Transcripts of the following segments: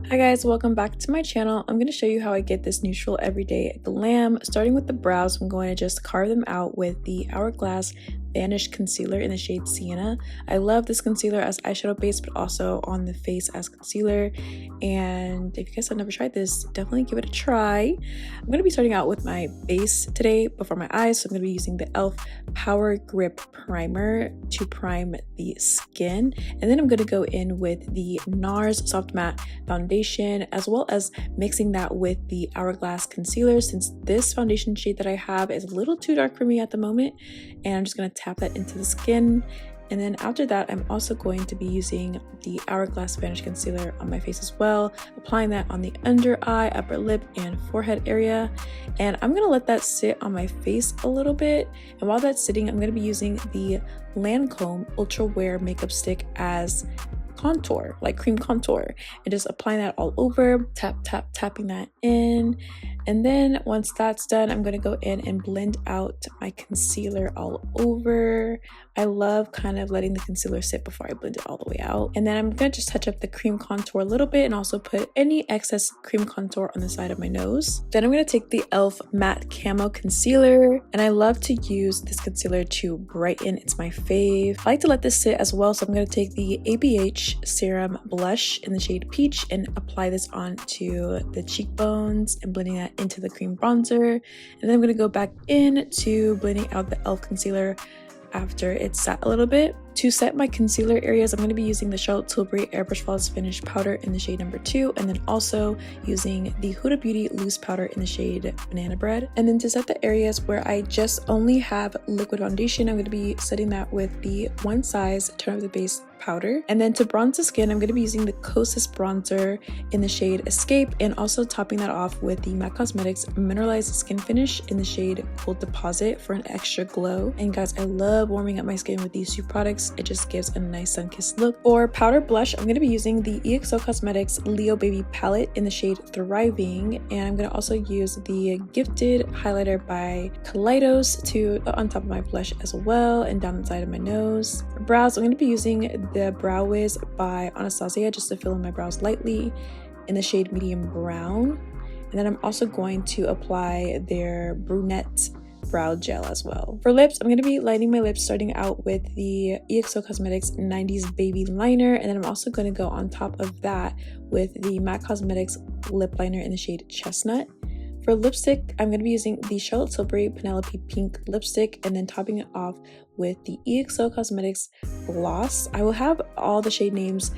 Hi guys, welcome back to my channel. I'm going to show you how I get this neutral everyday glam. Starting with the brows, I'm going to just carve them out with the Hourglass Vanish concealer in the shade Sienna. I love this concealer as eyeshadow base, but also on the face as concealer. And if you guys have never tried this, definitely give it a try. I'm going to be starting out with my base today before my eyes. So I'm going to be using the e.l.f. Power Grip Primer to prime the skin. And then I'm going to go in with the NARS Soft Matte Foundation, as well as mixing that with the Hourglass concealer, since this foundation shade that I have is a little too dark for me at the moment. And I'm just going to tap that into the skin. And then after that, I'm also going to be using the Hourglass Vanish Concealer on my face as well, applying that on the under eye, upper lip, and forehead area. And I'm going to let that sit on my face a little bit. And while that's sitting, I'm going to be using the Lancome Ultra Wear Makeup Stick as contour, like cream contour, and just applying that all over, tapping that in. And then once that's done, I'm going to go in and blend out my concealer all over. I love kind of letting the concealer sit before I blend it all the way out. And then I'm going to just touch up the cream contour a little bit and also put any excess cream contour on the side of my nose. Then I'm going to take the e.l.f. Matte Camo Concealer, and I love to use this concealer to brighten. It's my fave. I like to let this sit as well, so I'm going to take the ABH Serum Blush in the shade Peach and apply this onto the cheekbones and blending that into the cream bronzer. And then I'm going to go back in to blending out the e.l.f. concealer after it's sat a little bit. To set my concealer areas, I'm going to be using the Tilbury Airbrush Flawless Finish Powder in the shade number 2, and then also using the Huda Beauty Loose Powder in the shade Banana Bread. And then to set the areas where I just only have liquid foundation, I'm going to be setting that with the One Size Turn Up the Base powder. And then to bronze the skin, I'm going to be using the Kosas bronzer in the shade Escape, and also topping that off with the MAC Cosmetics Mineralize Skin Finish in the shade Gold Deposit for an extra glow. And guys, I love warming up my skin with these two products. It just gives a nice sun-kissed look. For powder blush, I'm going to be using the EXO Cosmetics Leo Baby palette in the shade Thriving, and I'm going to also use the Gifted highlighter by Kaleidos to on top of my blush as well, and down the side of my nose. For brows, I'm going to be using the Brow Wiz by Anastasia just to fill in my brows lightly in the shade Medium Brown. And then I'm also going to apply their brunette brow gel as well. For lips, I'm going to be lining my lips starting out with the EXO Cosmetics 90s Baby Liner, and then I'm also going to go on top of that with the MAC Cosmetics lip liner in the shade Chestnut. For lipstick, I'm going to be using the Tilbury Penelope Pink lipstick, and then topping it off with the EXO Cosmetics gloss. I will have all the shade names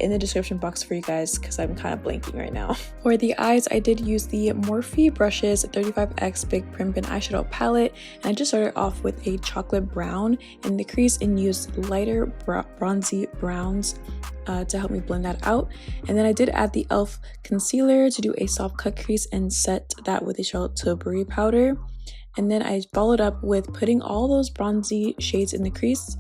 in the description box for you guys because I'm kind of blanking right now. For the eyes, I did use the Morphe Brushes 35X Big Primpin Eyeshadow Palette, and I just started off with a chocolate brown in the crease and used lighter bronzy browns to help me blend that out. And then I did add the e.l.f. concealer to do a soft cut crease and set that with a Tilbury powder. And then I followed up with putting all those bronzy shades in the crease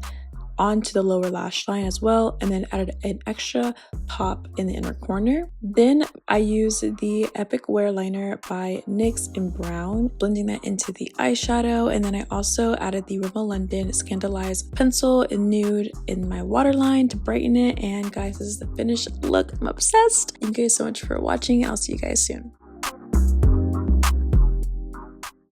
onto the lower lash line as well, and then added an extra pop in the inner corner. Then I used the Epic Wear Liner by NYX in brown, blending that into the eyeshadow. And then I also added the Rimmel London Scandalize pencil in nude in my waterline to brighten it. And guys, this is the finished look. I'm obsessed. Thank you guys so much for watching. I'll see you guys soon.